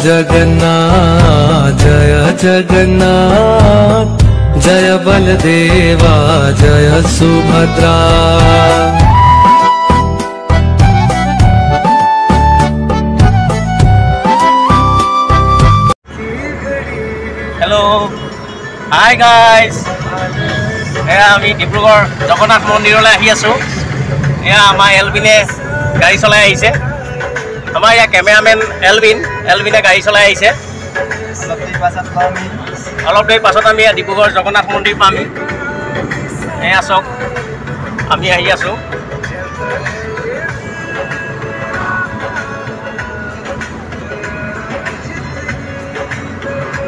जगन्नाथ जय जगन्नाथ जय बलदेवा जय सुभद्रा। हेलो हाय गाइस আমি ডিব্ৰুগড় জগন্নাথ মন্দিৰলৈ আহি আছো। আমাৰ এলবিনে গাড়ী চলাই আহিছে। আমাৰ ইয়াৰ কেমেৰামেন এলবিনে গাড়ী চলাই আহিছে। অলপ দেৰি পাছত আমি ডিব্ৰুগড় জগন্নাথ মন্দিৰ পামহি। এয়া চাওক আমি আহি আছো।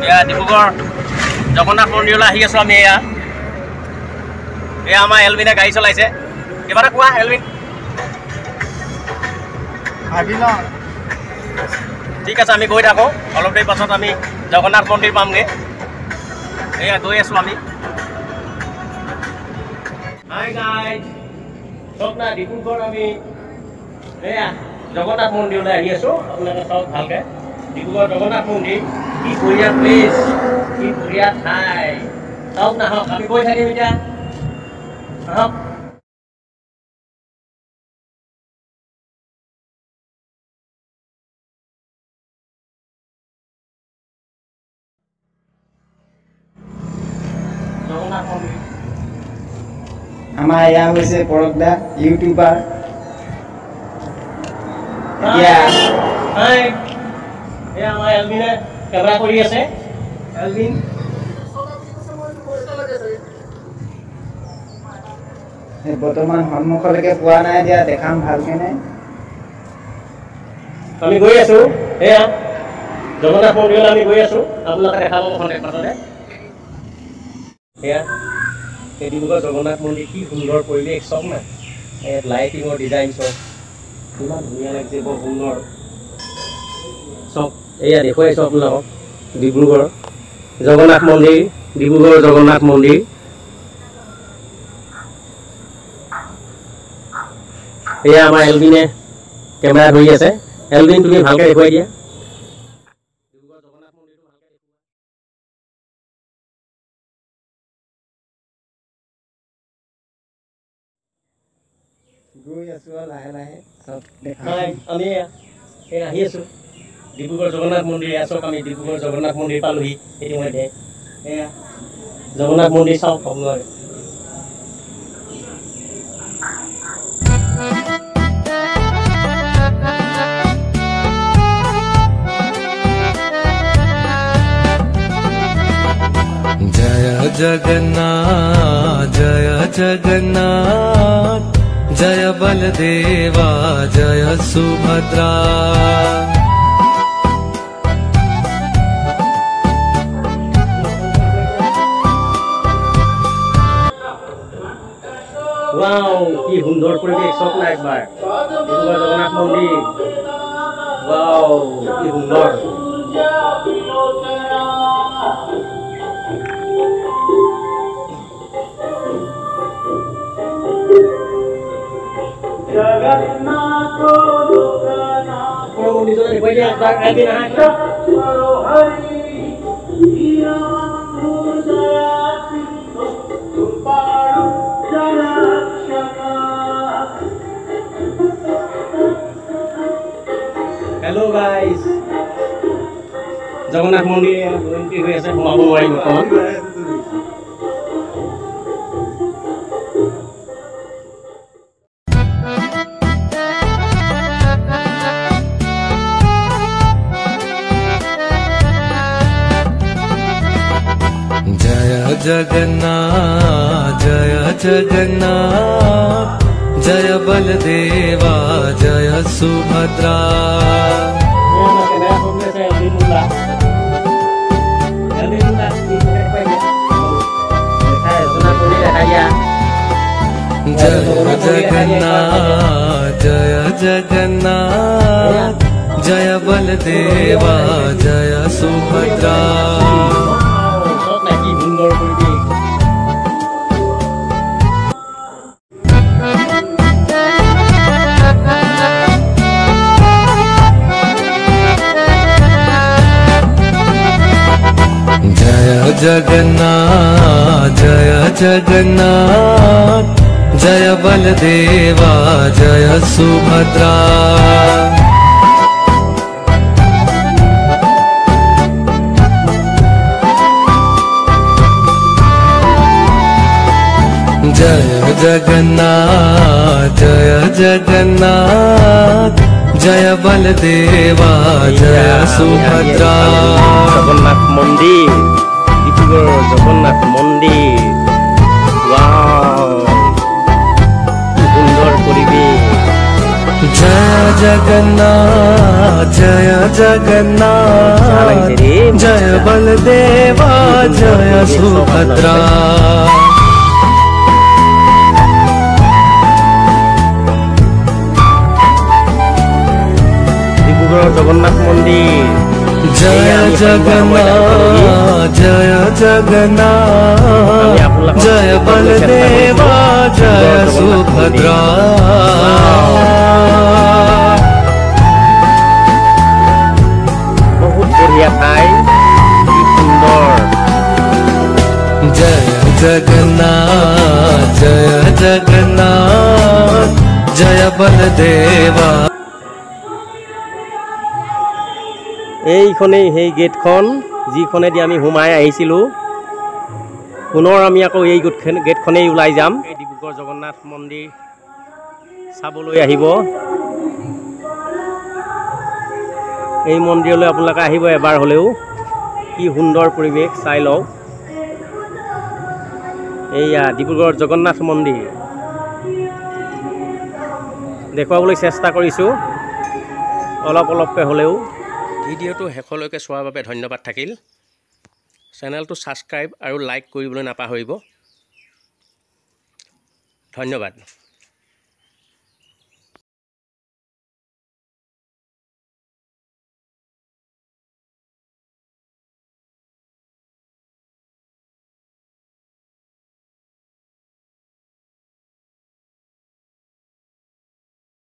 এয়া ডিব্ৰুগড় জগন্নাথ মন্দিৰলৈ আহি আছো আমি। এয়া আমাৰ এলবিনে গাড়ী চলাইছে। কিবা এটা কোৱা এলবিন। ঠিক আছে আমি গৈ থাকোঁ। অলপ দেৰি পাছত আমি জগন্নাথ মন্দিৰ পামগৈ। এয়া গৈ আছোঁ আমি। হাই গাইজ চব না ডিব্ৰুগড় আমি এয়া জগন্নাথ মন্দিৰলৈ আহি আছোঁ। আপোনালোকে চাওক ভালকৈ। ডিব্ৰুগড় জগন্নাথ মন্দিৰ কি বঢ়িয়া প্লেচ, কি বঢ়িয়া ঠাই। চাওক না হওক আমি গৈ থাকিম এতিয়া। আহক আমাৰ এয়া হৈছে পৰকদা ইউটিউবাৰ। আমাৰ এলবিনে কেমেৰা কৰি আছে। এলবিন বৰ্তমান সন্মুখলৈকে পোৱা নাই, এতিয়া দেখাম ভালকে নাই। আমি গৈ আছো। এয়া জগন্নাথ মন্দিৰলৈ আমি গৈ আছো। আপোনালোকে দেখাব খন্তেক পাছতে। এয়া এই ডিব্ৰুগড় জগন্নাথ মন্দিৰ কি সুন্দৰ পৰিৱেশ চাওক না। লাইটিঙৰ ডিজাইন চাওক কিমান ধুনীয়া লাগিছে, বৰ সুন্দৰ চাওক। এয়া দেখুৱাইছোঁ আপোনালোকক ডিব্ৰুগড় জগন্নাথ মন্দিৰ। ডিব্ৰুগড় জগন্নাথ মন্দিৰ এয়া আমাৰ এলবিনে কেমেৰা ধৰি আছে। এলবিন তুমি ভালকৈ দেখুৱাই দিয়া। ডিব্ৰুগড় জগন্নাথ মন্দিৰটো ভালকৈ দেখুওৱা। গৈ আছো লাহে লাহে চব দেখা। আমি আহি আছো ডিব্ৰুগড় জগন্নাথ মন্দিৰ। আছক আমি ডিব্ৰুগড় জগন্নাথ মন্দিৰ পালোহি ইতিমধ্যে। এয়া জগন্নাথ মন্দিৰ চাওক আপোনালোকে। जय जगन्नाथ जय जगन्नाथ जय बलदेवा जय सुभद्रा। ওয়াও কি সুন্দৰ পৰিৱেশ চাওক না একবাৰ। ডিব্ৰুগড় জগন্নাথ মন্দিৰ ওয়াও কি সুন্দৰ। হেল্ল' গাইজ জগন্নাথ মন্দিৰ এণ্ট্ৰি হৈ আছে। সোমাব নোৱাৰি বৰ্তমান। जगन्नाथ जय जगन्नाथ जय बलदेवा जय सुभद्रा। जय जगन्नाथ जय जगन्नाथ जय बलदेवा जय सुभद्रा। সুন্দৰ পৰিৱেশ जगन्नाथ जय जगन्नाथ जय बलदेवा जय सुभद्रा जय जगन्नाथ जय बलदेवा जय सुभद्रा জগন্নাথ মন্দির ডিব্ৰুগড় জগন্নাথ মন্দিৰ ওয়াও সুন্দৰ পৰিবেশ जय जगन्नाथ जय बलदेवा जय सुभद्रा ডিব্ৰুগড় জগন্নাথ মন্দির जय जगन्नाथ जय बलदेवा जय सुभद्रा बहुत बढ़िया ठाई কি সুন্দর जय जगन्नाथ जय बलदेवा এইখনেই সেই গেটখন যিখনেদি আমি সোমাই আহিছিলোঁ পুনৰ আমি আকৌ এই গেটখনেই ওলাই যাম এই ডিব্ৰুগড় জগন্নাথ মন্দিৰ চাবলৈ আহিব এই মন্দিৰলৈ আপোনালোকে আহিব এবাৰ হ'লেও কি সুন্দৰ পৰিৱেশ চাই লওক এইয়া ডিব্ৰুগড় জগন্নাথ মন্দিৰ দেখুৱাবলৈ চেষ্টা কৰিছোঁ অলপকৈ হ'লেও ভিডিঅ'টো শেষলৈকে চোৱাৰ বাবে ধন্যবাদ থাকিল চেনেলটো ছাবস্ক্ৰাইব আৰু লাইক কৰিবলৈ নাপাহৰিব ধন্যবাদ।